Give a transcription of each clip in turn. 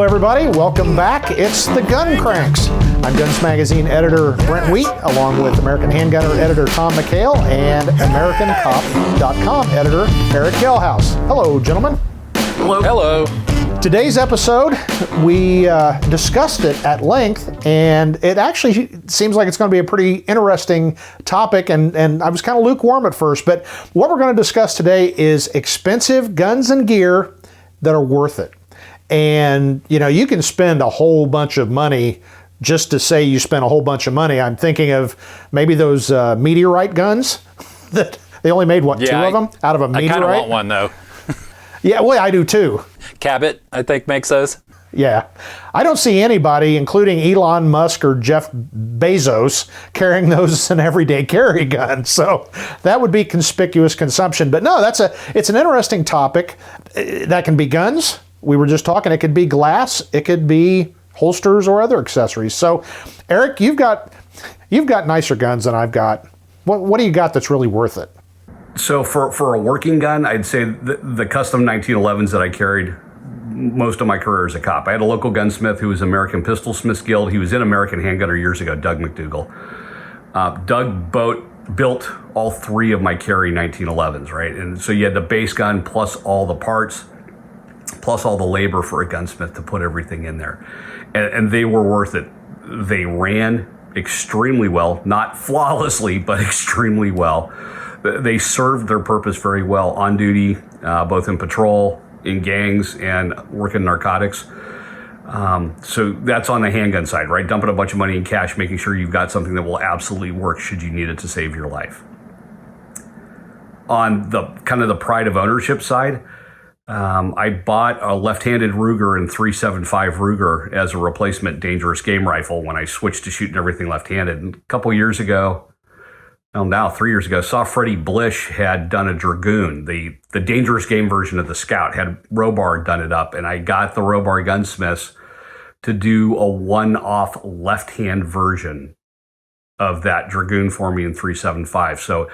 everybody. Welcome back. It's the Gun Cranks. I'm Guns Magazine editor Brent Wheat, along with American Handgunner editor Tom McHale and AmericanCop.com editor Erick Gelhaus. Hello, gentlemen. Hello. Hello. Today's episode, we discussed it at length, and it actually seems like it's going to be a pretty interesting topic, and I was kind of lukewarm at first, but what we're going to discuss today is expensive guns and gear that are worth it. And, you know, you can spend a whole bunch of money just to say you spent a whole bunch of money. I'm thinking of maybe those meteorite guns that they only made, two of them out of a meteorite? I kind of want one, though. Yeah, well, I do too. Cabot, I think, makes those. Yeah. I don't see anybody, including Elon Musk or Jeff Bezos, carrying those as an everyday carry gun. So that would be conspicuous consumption. But no, it's an interesting topic. That can be guns. We were just talking, it could be glass, it could be holsters or other accessories. So Erick, you've got nicer guns than I've got. What do you got that's really worth it? So for a working gun, I'd say the custom 1911s that I carried most of my career as a cop. I had a local gunsmith who was American Pistol Smiths Guild. He was in American Handgunner years ago, Doug McDougall. Doug built all three of my carry 1911s, right? And so you had the base gun plus all the parts, plus all the labor for a gunsmith to put everything in there. And they were worth it. They ran extremely well, not flawlessly, but extremely well. They served their purpose very well on duty, both in patrol, in gangs, and working narcotics. So that's on the handgun side, right? Dumping a bunch of money in cash, making sure you've got something that will absolutely work should you need it to save your life. On the kind of the pride of ownership side, I bought a left-handed Ruger and .375 Ruger as a replacement dangerous game rifle when I switched to shooting everything left-handed. And a couple years ago, now 3 years ago, saw Freddie Blish had done a Dragoon, the dangerous game version of the Scout, had Robar done it up, and I got the Robar gunsmiths to do a one-off left-hand version of that Dragoon for me in .375. So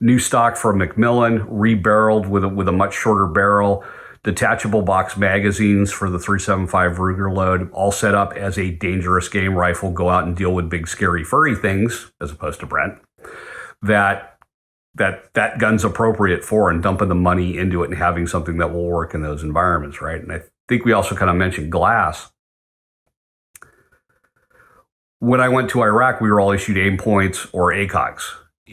new stock from Macmillan, rebarreled with a much shorter barrel, detachable box magazines for the .375 Ruger load, all set up as a dangerous game rifle. Go out and deal with big, scary, furry things, as opposed to Brent, that gun's appropriate for, and dumping the money into it and having something that will work in those environments, right? And I think we also kind of mentioned glass. When I went to Iraq, we were all issued aim points or ACOGs.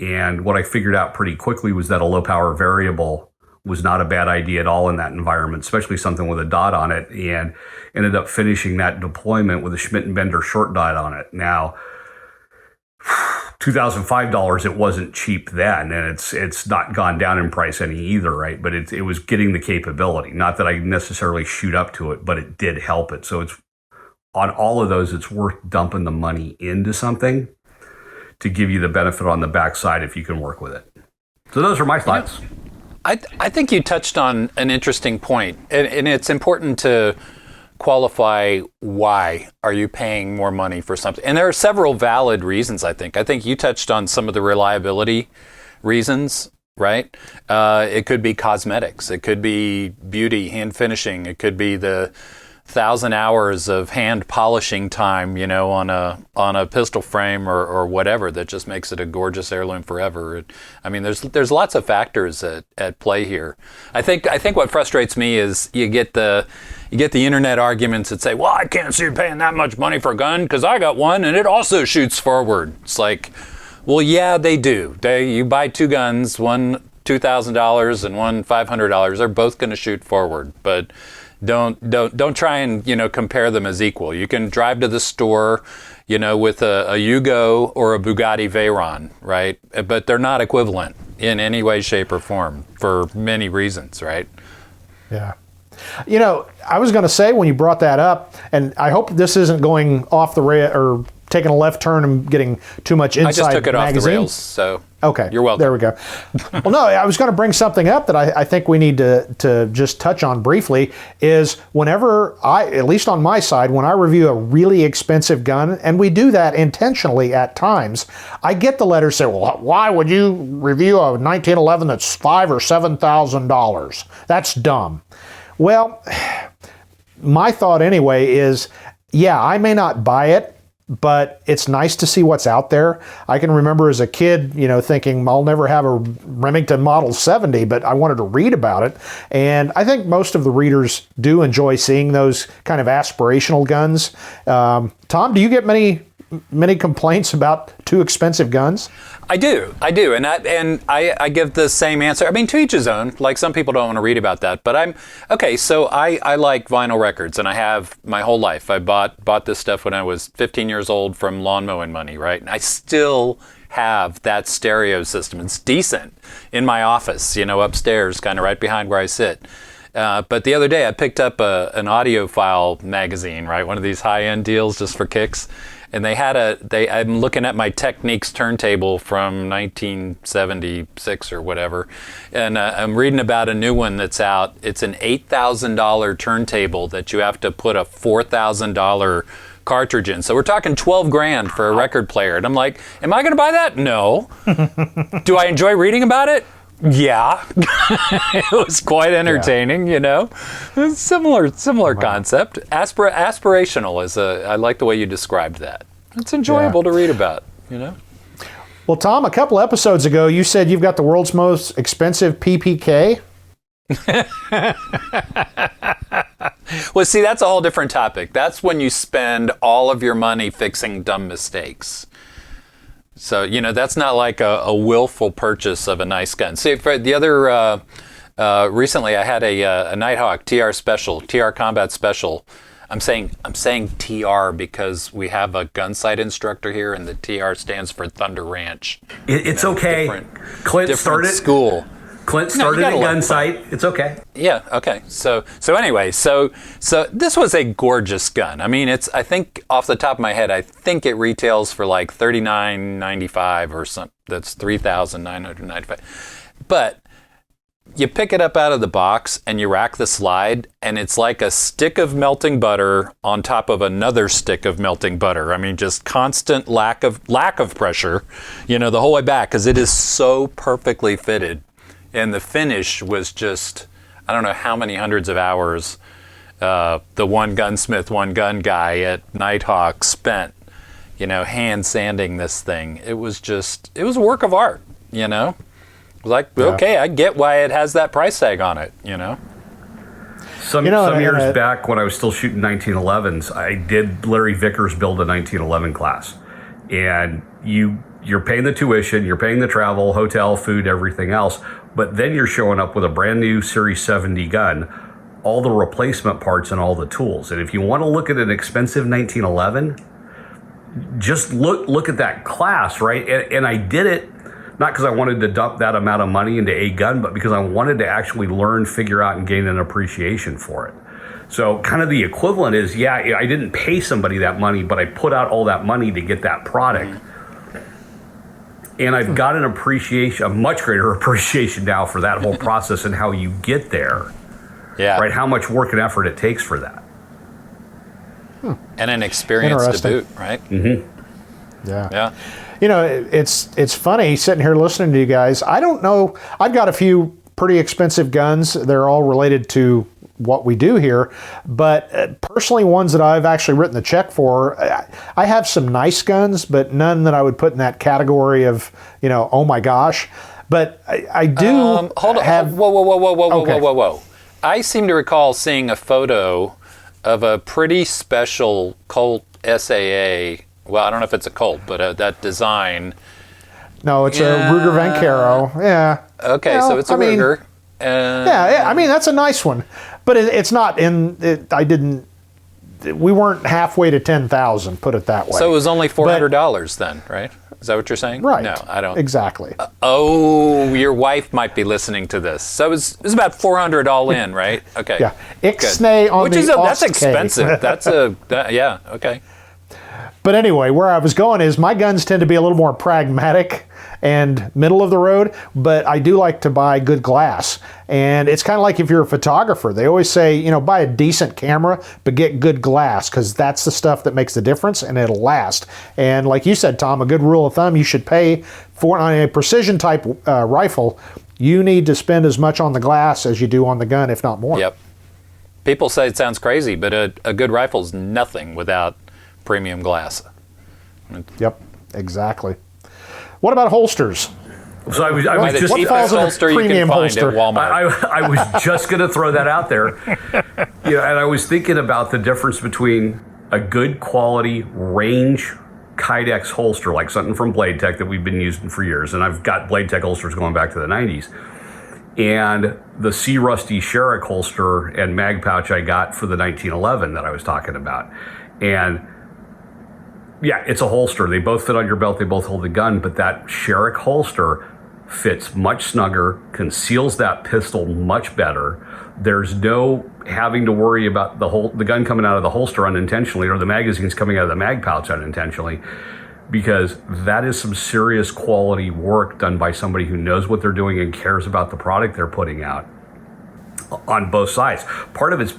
And what I figured out pretty quickly was that a low power variable was not a bad idea at all in that environment, especially something with a dot on it, and ended up finishing that deployment with a Schmidt & Bender short dot on it. Now, $2,005, it wasn't cheap then, and it's not gone down in price any either, right? But it was getting the capability. Not that I necessarily shoot up to it, but it did help it. So it's on all of those, it's worth dumping the money into something to give you the benefit on the backside if you can work with it. So those are my thoughts. I think you touched on an interesting point, and it's important to qualify why are you paying more money for something. And there are several valid reasons, I think. I think you touched on some of the reliability reasons, right? It could be cosmetics. It could be beauty, hand finishing. It could be the 1,000 hours of hand polishing time, you know, on a pistol frame or whatever that just makes it a gorgeous heirloom forever. I mean, there's lots of factors at play here. I think what frustrates me is you get the internet arguments that say, well, I can't see you paying that much money for a gun because I got one and it also shoots forward. It's like, well, yeah, they do. You buy two guns, one $2,000 and one $500. They're both going to shoot forward, but don't try and, you know, compare them as equal. You can drive to the store, you know, with a Yugo or a Bugatti Veyron, right? But they're not equivalent in any way, shape, or form for many reasons, right? Yeah. You know, I was going to say when you brought that up, and I hope this isn't going off the rail or taking a left turn and getting too much inside. I just took it magazine. off the rails, so okay, you're welcome. There we go. Well, no, I was going to bring something up that I think we need to just touch on briefly. Is whenever at least on my side, when I review a really expensive gun, and we do that intentionally at times, I get the letters say, well, why would you review a 1911 that's $5,000 or $7,000? That's dumb. Well, my thought anyway is, yeah, I may not buy it, but it's nice to see what's out there. I can remember as a kid, thinking I'll never have a Remington Model 70, but I wanted to read about it. And I think most of the readers do enjoy seeing those kind of aspirational guns. Tom, do you get many complaints about too expensive guns? I do, and I give the same answer. I mean, to each his own. Like, some people don't want to read about that, but So I like vinyl records, and I have my whole life. I bought this stuff when I was 15 years old from lawn mowing money, right? And I still have that stereo system. It's decent in my office, upstairs, kind of right behind where I sit. But the other day, I picked up an audiophile magazine, right? One of these high-end deals just for kicks. And I'm looking at my Techniques turntable from 1976 or whatever, and I'm reading about a new one that's out. It's an $8,000 turntable that you have to put a $4,000 cartridge in. So we're talking $12,000 for a record player. And I'm like, am I going to buy that? No. Do I enjoy reading about it? Yeah. It was quite entertaining, Similar concept. Aspirational I like the way you described that. It's enjoyable to read about, Well, Tom, a couple episodes ago, you said you've got the world's most expensive PPK. Well, see, that's a whole different topic. That's when you spend all of your money fixing dumb mistakes. So, that's not like a willful purchase of a nice gun. See, for the other, recently I had a Nighthawk TR Combat Special. I'm saying TR because we have a gun sight instructor here, and the TR stands for Thunder Ranch. It's okay. Clint started school. Clint started a gun sight. It's okay. Yeah. Okay. So anyway, so this was a gorgeous gun. I mean, I think off the top of my head, I think it retails for like $39.95 or something. That's $3,995. But you pick it up out of the box and you rack the slide, and it's like a stick of melting butter on top of another stick of melting butter. I mean, just constant lack of pressure, the whole way back, because it is so perfectly fitted. And the finish was just, I don't know how many hundreds of hours the one gunsmith, one gun guy at Nighthawk spent, hand sanding this thing. It was a work of art, Like, okay, I get why it has that price tag on it, Some years back when I was still shooting 1911s, I did Larry Vickers build a 1911 class. And you're paying the tuition, you're paying the travel, hotel, food, everything else. But then you're showing up with a brand new Series 70 gun, all the replacement parts and all the tools. And if you want to look at an expensive 1911, just look at that class, right? And I did it not because I wanted to dump that amount of money into a gun, but because I wanted to actually learn, figure out, and gain an appreciation for it. So kind of the equivalent is, I didn't pay somebody that money, but I put out all that money to get that product. Mm-hmm. And I've got a much greater appreciation now for that whole process and how you get there. Yeah. Right? How much work and effort it takes for that. And an experience to boot, right? Mm-hmm. Yeah. It's funny sitting here listening to you guys. I don't know. I've got a few pretty expensive guns. They're all related to what we do here, but personally, ones that I've actually written the check for, I have some nice guns, but none that I would put in that category of, oh my gosh. But I do Whoa. I seem to recall seeing a photo of a pretty special Colt SAA. Well, I don't know if it's a Colt, but that design. No, it's a Ruger Vaquero. Yeah. Okay, so it's a Ruger. That's a nice one, but it's not we weren't halfway to 10,000, put it that way. So it was only $400 then, right? Is that what you're saying? Right. No, I don't. Exactly. Your wife might be listening to this. So it was about $400 all in, right? Okay. Yeah. Ixnay on that's expensive. Okay. But anyway, where I was going is my guns tend to be a little more pragmatic and middle of the road, but I do like to buy good glass. And it's kind of like if you're a photographer, they always say, buy a decent camera, but get good glass, because that's the stuff that makes the difference and it'll last. And like you said, Tom, a good rule of thumb, you should pay for on a precision type rifle, you need to spend as much on the glass as you do on the gun, if not more. Yep. People say it sounds crazy, but a good rifle is nothing without premium glass. Yep, exactly. What about holsters? So I was the just cheapest holster you can premium find holster? at Walmart. I was just going to throw that out there. And I was thinking about the difference between a good quality range Kydex holster, like something from Blade Tech that we've been using for years, and I've got Blade Tech holsters going back to the 90s, and the C. Rusty Sherrick holster and mag pouch I got for the 1911 that I was talking about. And yeah, it's a holster. They both fit on your belt. They both hold the gun, but that Sherrick holster fits much snugger, conceals that pistol much better. There's no having to worry about the gun coming out of the holster unintentionally or the magazines coming out of the mag pouch unintentionally, because that is some serious quality work done by somebody who knows what they're doing and cares about the product they're putting out on both sides. Part of it's,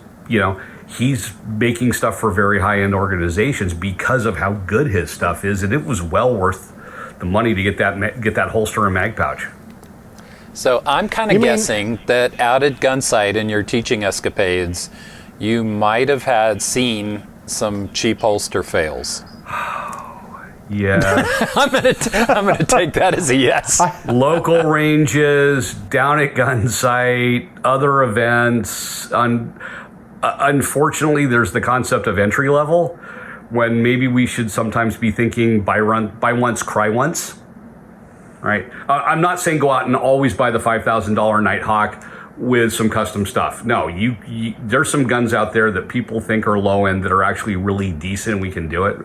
he's making stuff for very high-end organizations because of how good his stuff is, and it was well worth the money to get that holster and mag pouch. So I'm kind of guessing that out at Gunsight in your teaching escapades, you might have seen some cheap holster fails. Yeah. I'm gonna take that as a yes. Local ranges, down at Gunsight, other events. Unfortunately, there's the concept of entry level, when maybe we should sometimes be thinking buy once, cry once. Right? I'm not saying go out and always buy the $5,000 Nighthawk with some custom stuff. No, there's some guns out there that people think are low end that are actually really decent. We can do it,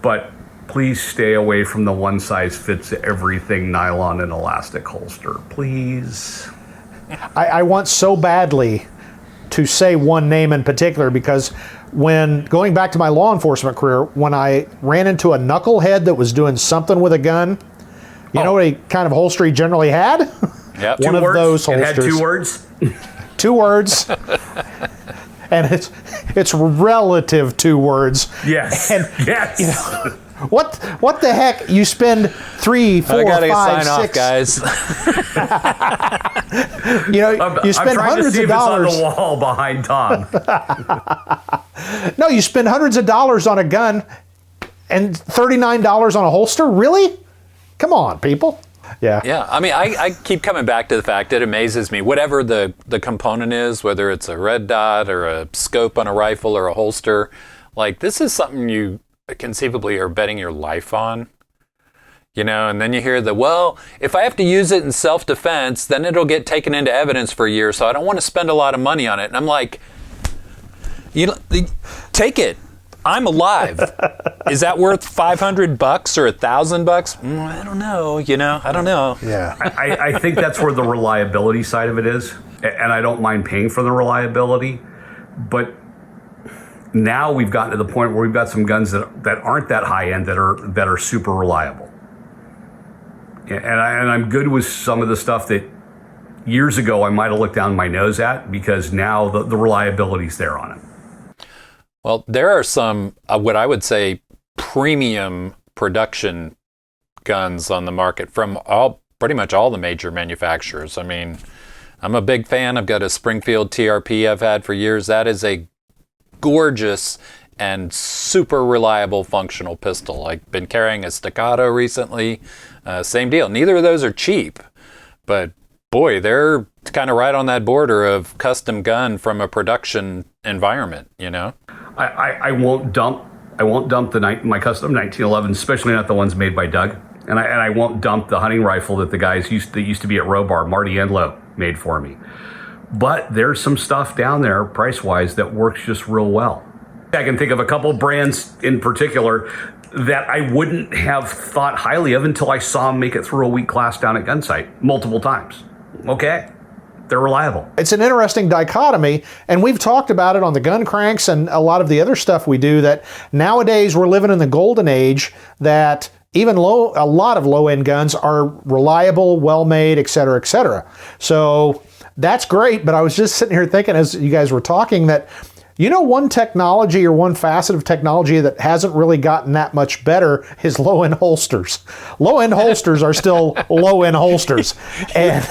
but please stay away from the one size fits everything nylon and elastic holster, please. I want so badly to say one name in particular, because when going back to my law enforcement career, when I ran into a knucklehead that was doing something with a gun, you know what kind of holster he generally had? Yep. One of those holsters. It had 2 words? 2 words. And it's relative 2 words. Yes. And, yes. What the heck? You spend 3, 4, I gotta 5, sign 6. off, guys. You spend hundreds of dollars. On the wall behind Tom. No, you spend hundreds of dollars on a gun and $39 on a holster? Really? Come on, people. Yeah. Yeah, I mean, I keep coming back to the fact that it amazes me. Whatever the component is, whether it's a red dot or a scope on a rifle or a holster, like this is something you conceivably are betting your life on. And then you hear if I have to use it in self-defense, then it'll get taken into evidence for a year, so I don't want to spend a lot of money on it. And I'm like, take it. I'm alive. Is that worth $500 or $1,000? I don't know. I don't know. Yeah. I think that's where the reliability side of it is, and I don't mind paying for the reliability, but now we've gotten to the point where we've got some guns that aren't that high end that are super reliable. And I'm good with some of the stuff that years ago I might have looked down my nose at, because now the reliability's there on it. Well, there are some, what I would say, premium production guns on the market from pretty much all the major manufacturers. I mean, I'm a big fan. I've got a Springfield TRP I've had for years. That is a gorgeous and super reliable functional pistol. I've been carrying a Staccato recently. Same deal. Neither of those are cheap, but boy, they're kind of right on that border of custom gun from a production environment, I won't dump my custom 1911, especially not the ones made by Doug, and I won't dump the hunting rifle that the guys that used to be at Robar, Marty Enlow, made for me. But there's some stuff down there, price-wise, that works just real well. I can think of a couple brands in particular that I wouldn't have thought highly of until I saw them make it through a week class down at Gunsight multiple times. Okay, they're reliable. It's an interesting dichotomy, and we've talked about it on the Gun Cranks and a lot of the other stuff we do, that nowadays we're living in the golden age that even a lot of low-end guns are reliable, well-made, et cetera, et cetera. So that's great, but I was just sitting here thinking as you guys were talking that, One technology or one facet of technology that hasn't really gotten that much better is low-end holsters. Low-end holsters are still low-end holsters. And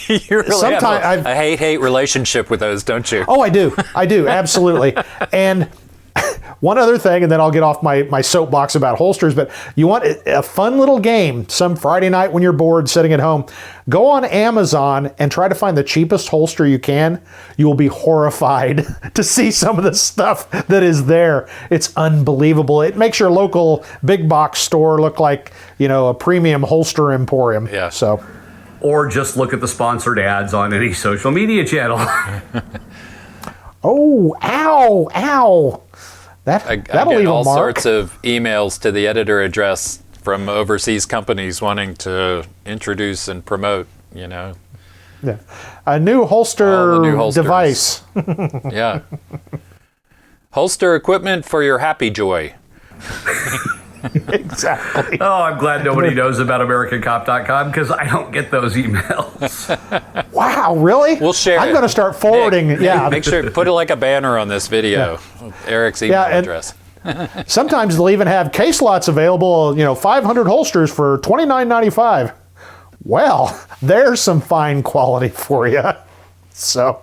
you really sometimes have a hate-hate relationship with those, don't you? Oh, I do, absolutely. And one other thing, and then I'll get off my soapbox about holsters, but you want a fun little game some Friday night when you're bored sitting at home, go on Amazon and try to find the cheapest holster you can. You will be horrified to see some of the stuff that is there. It's unbelievable. It makes your local big box store look like, a premium holster emporium. Yeah. So, or just look at the sponsored ads on any social media channel. Oh, ow. That'll I leave get a all mark. sorts of emails to the editor address from overseas companies wanting to introduce and promote, Yeah. A new holster All the new holsters. device. Yeah. Holster equipment for your happy joy. Exactly. Oh, I'm glad nobody knows about AmericanCop.com because I don't get those emails. Wow, really? We'll share I'm it. going to start forwarding. Nick, make sure put it like a banner on this video. Eric's email address. Sometimes they'll even have case lots available, 500 holsters for $29.95. Well, there's some fine quality for you. So,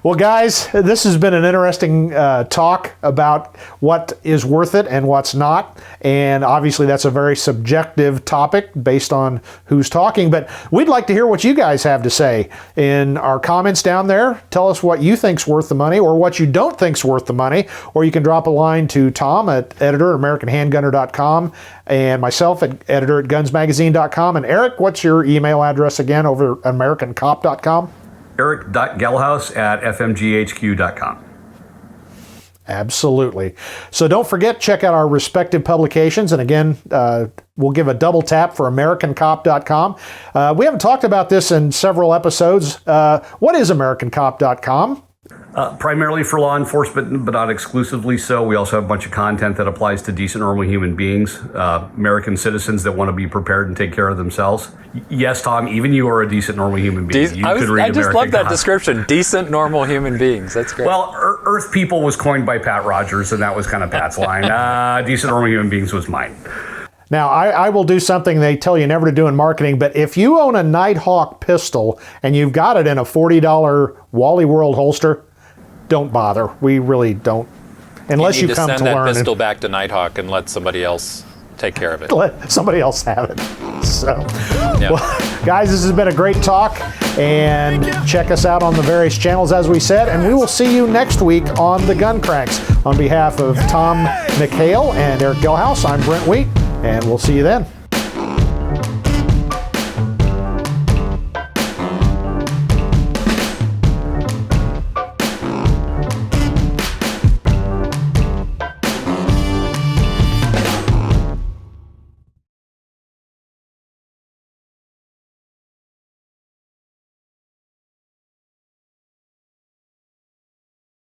well, guys, this has been an interesting talk about what is worth it and what's not. And obviously, that's a very subjective topic based on who's talking. But we'd like to hear what you guys have to say in our comments down there. Tell us what you think's worth the money or what you don't think's worth the money. Or you can drop a line to Tom at editor at AmericanHandgunner.com and myself at editor at gunsmagazine.com. And Eric, what's your email address again over at AmericanCop.com? Erick.Gelhaus at FMGHQ.com. Absolutely. So don't forget, check out our respective publications. And again, we'll give a double tap for AmericanCop.com. We haven't talked about this in several episodes. What is AmericanCop.com? Primarily for law enforcement, but not exclusively so. We also have a bunch of content that applies to decent, normal human beings, American citizens that want to be prepared and take care of themselves. Yes, Tom, even you are a decent, normal human being. I just love that description. Decent, normal human beings. That's great. Well, Earth People was coined by Pat Rogers, and that was kind of Pat's line. Decent, normal human beings was mine. Now, I will do something they tell you never to do in marketing, but if you own a Nighthawk pistol and you've got it in a $40 Wally World holster, don't bother. We really don't. Unless you come to send that learn. pistol back to Nighthawk and let somebody else take care of it. Let somebody else have it. So, Yeah. well, guys, this has been a great talk. And check us out on the various channels, as we said. And we will see you next week on The Gun Cranks. On behalf of Tom McHale and Erick Gelhaus, I'm Brent Wheat. And we'll see you then.